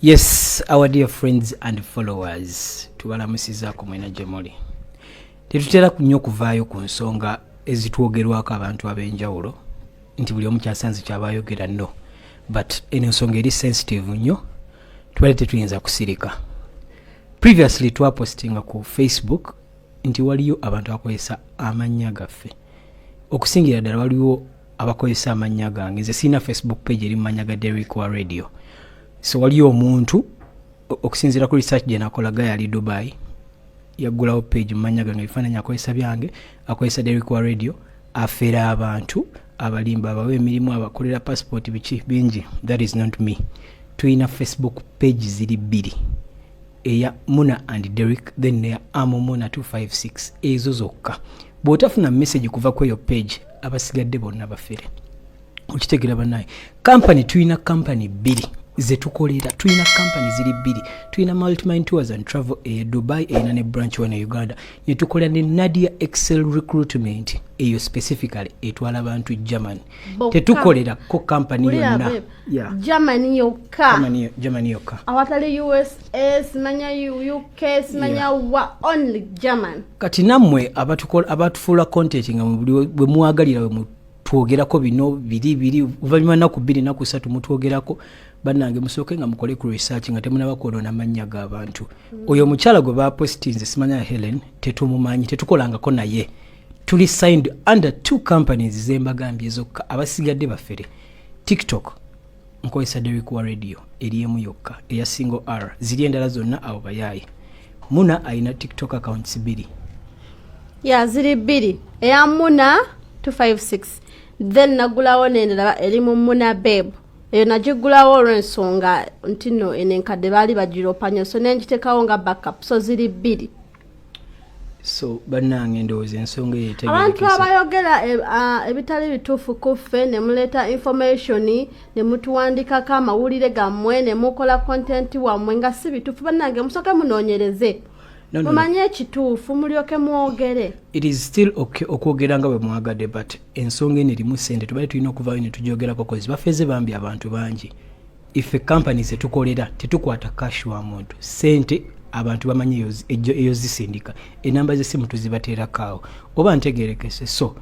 Yes, our dear friends and followers, tubalamusizaako mwena gye muli. Tetutera nnyo kuvaayo ku nsonga ezitwogerwako abantu ab'enjawulo nti buli omu kyasanze kyabayogera nno, but eno ensonga eri sensitive nnyo, tubale tetuyinza kusirika. Previously twapostinga ku Facebook nti waliyo abantu abakozesa amannya gaffe. Okusingira ddala waliwo abakozesa amannya gange. Nze sirina Facebook page eri mu mannya ga Derickwaradio. So waliyo omuntu okusinzira ku research gye nakolaga yali Dubai yaggulawo page mu mannya gange ebifaananyi akozesa byange, akozesa Derickwaradio, afeera abantu abalimba abawa emirimu abakolera passport biki bingi. That is not me. Tuyina Facebook page ziri bbiri, eya Muna and Derrick, then neya Muna 256. Ezo zokka. Bw'otafuna message kuva ku eyo page, abasigadde bonna bafere. Okitegeera bannaye, company tuyina company bbiri zetukolera. Tuyina company ziri bbiri. Tuyina Multimine Tours and Travel e Dubai eyina ne branch wana Uganda. Ne tukolera ne Nadia Excel Recruitment eyo specifically etwala abantu Germany. Tetukolera ko company yonna. Yeah. Germany yokka. Germany yokka. Awatali USA, simanya UK, simanya wa only German. Kati nammwe abatufuula content nga bwe muwagalira bwe twogerako bino biri uvanyuma naku 2 naku 3 mutwogerako bannange musooke nga mukole ku research nga temunaba kwonona mannya g'abantu. Oyo omukyala gwe bapostinze simanya Helen tetumumanyi, tetukolangako naye. Tuli signed under 2 companies zembagambye zokka, abasigadde bafere. TikTok nkozesa Derickwaradio eri emu yokka eya single R, ziri endala zonna abo bayayi. Muna ayina TikTok accounts 2. Yeah, ziri 2. Eya Muna 256. Then nagulawo n'endala eri mu Muna Babe. Eyo nagigulawo olw'ensonga nti nno enenkadde baali bagiropanya, so nenjitekawo nga backup, so ziri 2. So bannange ndowooza ensonga eyo etegerekese. Abantu abayogera ebitali bituufu ku ffe ne muleeta information ne mutuwandikako amawulire gammwe ne mukola content wammwe nga si bituufu, bannange musooke munoonyereze. Mumanye ekituufu mulyoke mwogere. It is still okay okwogera nga bwe mwagadde, but ensonga eno erimu ssente tubale tulina okuvaayo ne tugyogerako kozi bafeeze bambi abantu bangi. Ife companies etukolera tetukwata cash wa muntu, ssente abantu bamanye eyo zisindika, enamba z'essimu tuzibateerako oba ntegerekese. So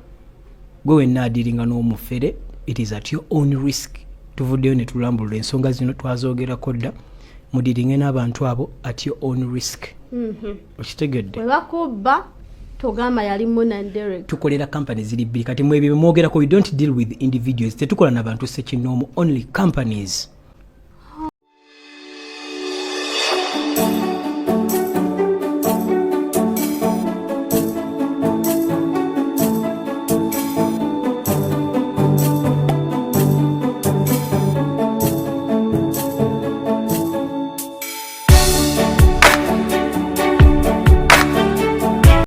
gwe wenna adiringa n'omufere, it is at your own risk. Tuvuddeyo ne tulambulula ensonga zino twazoogerako dda, mudiringe n'abantu abo at your own risk. Okitegedde? Bwe bakubba togamba yali Muna and Derrick. Tukolera company ziri 2 kati mwebyo mwogera ko, we don't deal with individuals. Tetukola n'abantu sekinoomu, only companies.